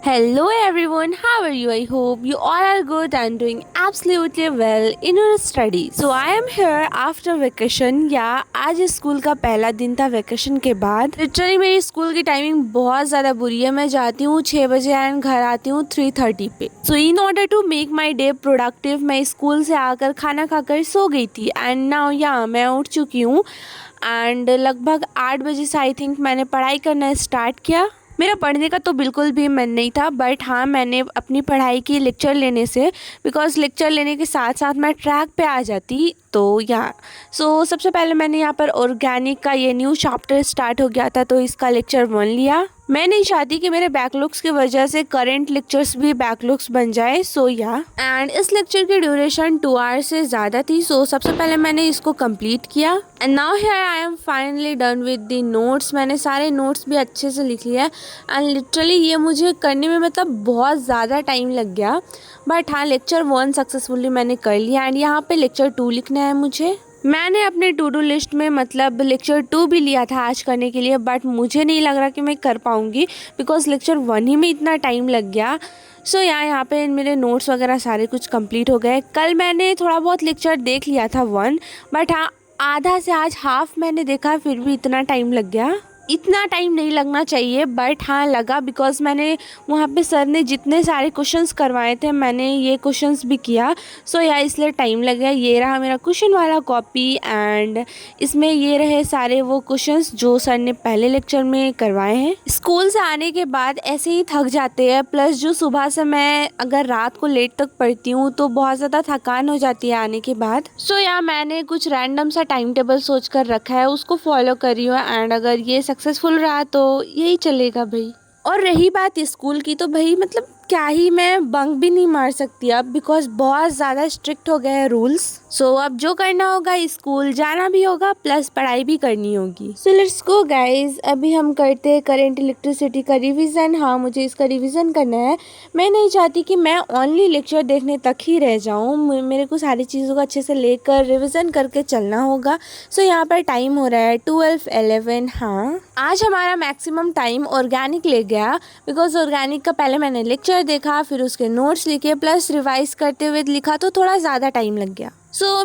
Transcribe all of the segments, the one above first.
Hello everyone, how are you? I hope you all are good and doing absolutely well in your studies. So I am here after vacation. आज school का पहला दिन था vacation के बाद. Literally मेरी school की timing बहुत ज़्यादा बुरी है. मैं जाती हूँ 6 बजे एंड घर आती हूँ 3:30 पे. So in order to make my day productive मैं स्कूल से आकर खाना खाकर सो गई थी एंड नाउ मैं उठ चुकी हूँ एंड लगभग 8 बजे से आई थिंक मैंने पढ़ाई करना स्टार्ट किया. मेरा पढ़ने का तो बिल्कुल भी मन नहीं था, बट हाँ मैंने अपनी पढ़ाई की लेक्चर लेने से, बिकॉज़ लेक्चर लेने के साथ साथ मैं ट्रैक पे आ जाती. तो सबसे पहले मैंने यहाँ पर ऑर्गेनिक का ये न्यू चैप्टर स्टार्ट हो गया था, तो इसका लेक्चर 1 लिया. मैं नहीं चाहती कि मेरे बैकलॉग्स की वजह से करंट लेक्चर्स भी बैकलॉग्स बन जाए. एंड इस लेक्चर की ड्यूरेशन 2 आवर्स से ज़्यादा थी. सबसे पहले मैंने इसको कंप्लीट किया and now here I am finally done with the notes. मैंने सारे नोट्स भी अच्छे से लिख लिए एंड लिटरली ये मुझे करने में मतलब बहुत ज़्यादा टाइम लग गया, बट हाँ लेक्चर 1 सक्सेसफुली मैंने कर लिया एंड यहाँ पे लेक्चर 2 लिखना है मुझे. मैंने अपने टू डू लिस्ट में मतलब लेक्चर 2 भी लिया था आज करने के लिए, बट मुझे नहीं लग रहा कि मैं कर पाऊँगी बिकॉज़ लेक्चर 1 ही में इतना टाइम लग गया. यहाँ पे मेरे नोट्स वगैरह सारे कुछ कंप्लीट हो गए. कल मैंने थोड़ा बहुत लेक्चर देख लिया था 1, बट हाँ आधा से आज हाफ मैंने देखा, फिर भी इतना टाइम लग गया. इतना टाइम नहीं लगना चाहिए, बट हाँ लगा बिकॉज़ मैंने वहाँ पे सर ने जितने सारे क्वेश्चंस करवाए थे मैंने ये क्वेश्चंस भी किया. इसलिए टाइम लग गया. ये रहा मेरा क्वेश्चन वाला कॉपी एंड इसमें ये रहे सारे वो क्वेश्चंस जो सर ने पहले लेक्चर में करवाए हैं. स्कूल से आने के बाद ऐसे ही थक जाते हैं, प्लस जो सुबह से मैं अगर रात को लेट तक पढ़ती हूँ तो बहुत ज़्यादा थकान हो जाती है आने के बाद. मैंने कुछ रैंडम सा टाइम टेबल सोच कर रखा है, उसको फॉलो कर रही हूँ एंड अगर ये सक्सेसफुल रहा तो यही चलेगा भाई. और रही बात स्कूल की, तो भाई मतलब क्या ही मैं बंक भी नहीं मार सकती अब बिकॉज बहुत ज़्यादा स्ट्रिक्ट हो गए हैं रूल्स. अब जो करना होगा स्कूल जाना भी होगा प्लस पढ़ाई भी करनी होगी. Let's go guys. अभी हम करते हैं करंट इलेक्ट्रिसिटी का रिवीजन. हाँ मुझे इसका रिवीजन करना है. मैं नहीं चाहती कि मैं ओनली लेक्चर देखने तक ही रह जाऊँ. मेरे को सारी चीज़ों को अच्छे से लेकर रिवीजन करके चलना होगा. यहाँ पर टाइम हो रहा है 12:11. हाँ आज हमारा मैक्सिमम टाइम ऑर्गेनिक ले गया बिकॉज ऑर्गेनिक का पहले मैंने लेक्चर देखा, फिर उसके नोट्स लिखे प्लस रिवाइज करते हुए लिखा, तो थोड़ा ज़्यादा टाइम लग गया.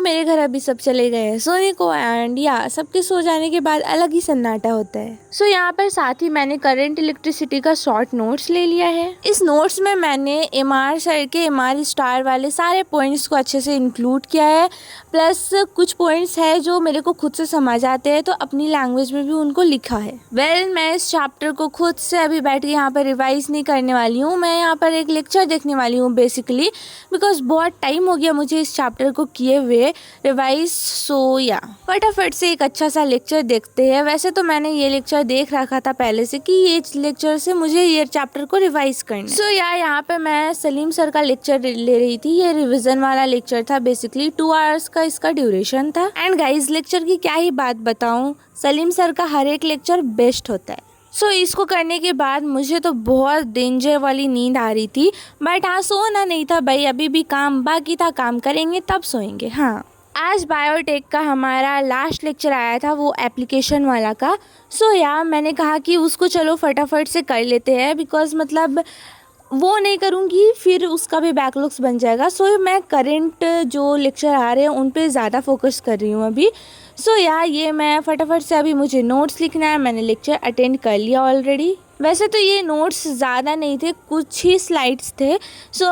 मेरे घर अभी सब चले गए हैं सोने को एंड सबके सो जाने के बाद अलग ही सन्नाटा होता है. यहाँ पर साथ ही मैंने करंट इलेक्ट्रिसिटी का शॉर्ट नोट्स ले लिया है. इस नोट्स में मैंने MR सर के MR स्टार वाले सारे पॉइंट्स को अच्छे से इंक्लूड किया है, प्लस कुछ पॉइंट्स है जो मेरे को खुद से समझ आते हैं तो अपनी लैंग्वेज में भी उनको लिखा है. मैं इस चैप्टर को खुद से अभी बैठ के यहाँ पर रिवाइज नहीं करने वाली हूँ. मैं यहाँ पर एक लेक्चर देखने वाली हूँ बेसिकली बिकॉज बहुत टाइम हो गया मुझे इस चैप्टर को किए हुए रिवाइज. फटाफट से एक अच्छा सा लेक्चर देखते हैं. वैसे तो मैंने ये लेक्चर देख रखा था पहले से कि ये लेक्चर से मुझे ये चैप्टर को रिवाइज करना. यहाँ पे मैं सलीम सर का लेक्चर ले रही थी. ये रिवीजन वाला लेक्चर था. बेसिकली 2 आवर्स का इसका ड्यूरेशन था. एंड गाइज लेक्चर की क्या ही बात बताऊं, सलीम सर का हर एक लेक्चर बेस्ट होता है. इसको करने के बाद मुझे तो बहुत डेंजर वाली नींद आ रही थी, बट हाँ सोना नहीं था भाई. अभी भी काम बाकी था, काम करेंगे तब सोएंगे. हाँ आज बायोटेक का हमारा लास्ट लेक्चर आया था, वो एप्लीकेशन वाला का. मैंने कहा कि उसको चलो फटाफट से कर लेते हैं बिकॉज मतलब वो नहीं करूँगी फिर उसका भी बैकलॉग्स बन जाएगा. मैं करंट जो लेक्चर आ रहे हैं उन पे ज़्यादा फोकस कर रही हूँ अभी. ये मैं फटाफट से अभी मुझे नोट्स लिखना है. मैंने लेक्चर अटेंड कर लिया ऑलरेडी. वैसे तो ये नोट्स ज़्यादा नहीं थे, कुछ ही स्लाइड्स थे.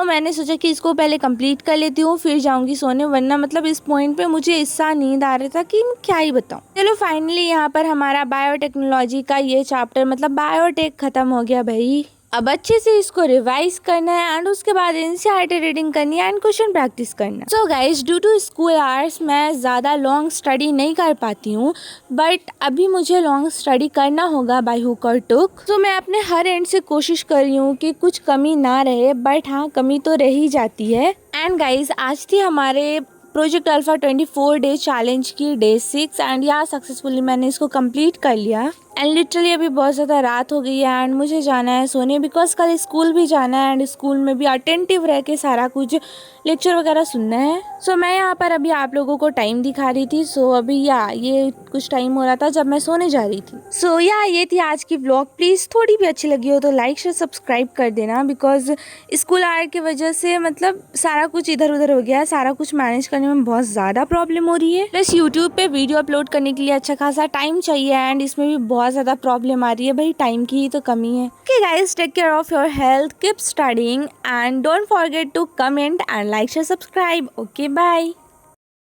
मैंने सोचा कि इसको पहले कंप्लीट कर लेती हूँ फिर जाऊँगी सोने, वरना मतलब इस पॉइंट पे मुझे इससा नींद आ रहा था कि मैं क्या ही बताऊँ. चलो फाइनली यहाँ पर हमारा बायोटेक्नोलॉजी का ये चैप्टर मतलब बायोटेक ख़त्म हो गया भाई. अब अच्छे से इसको रिवाइज करना है एंड उसके बाद NCERT रीडिंग करनी है एंड क्वेश्चन प्रैक्टिस करना. Guys due to school hours मैं ज़्यादा लॉन्ग स्टडी नहीं कर पाती हूँ, बट अभी मुझे लॉन्ग स्टडी करना होगा बाय हुक और टुक. मैं अपने हर एंड से कोशिश कर रही हूँ कि कुछ कमी ना रहे, बट हाँ कमी तो रह ही जाती है. एंड गाइज आज थी हमारे प्रोजेक्ट अल्फा 24 डे चैलेंज की डे 6 एंड सक्सेसफुली मैंने इसको कंप्लीट कर लिया. एंड लिटरली अभी बहुत ज़्यादा रात हो गई है एंड मुझे जाना है सोने, बिकॉज कल स्कूल भी जाना है एंड स्कूल में भी अटेंटिव रह के सारा कुछ लेक्चर वगैरह सुनना है। सो मैं यहाँ पर अभी आप लोगों को टाइम दिखा रही थी। सो अभी ये कुछ टाइम हो रहा था जब मैं सोने जा रही थी। सो ये थी आज की ब्लॉग। प्लीज़ थोड़ी भी अच्छी लगी हो तो लाइक शेयर सब्सक्राइब कर देना, बिकॉज स्कूल आने की वजह से मतलब सारा कुछ इधर उधर हो गया है, सारा कुछ मैनेज करने में बहुत ज़्यादा प्रॉब्लम हो रही है। प्लस यूट्यूब पे वीडियो अपलोड करने के लिए अच्छा खासा टाइम चाहिए एंड इसमें भी बहुत ज़्यादा प्रॉब्लम आ रही है, भाई टाइम की ही तो कमी है। Okay guys, take care of your health, keep studying and don't forget to comment and like share subscribe. Okay bye.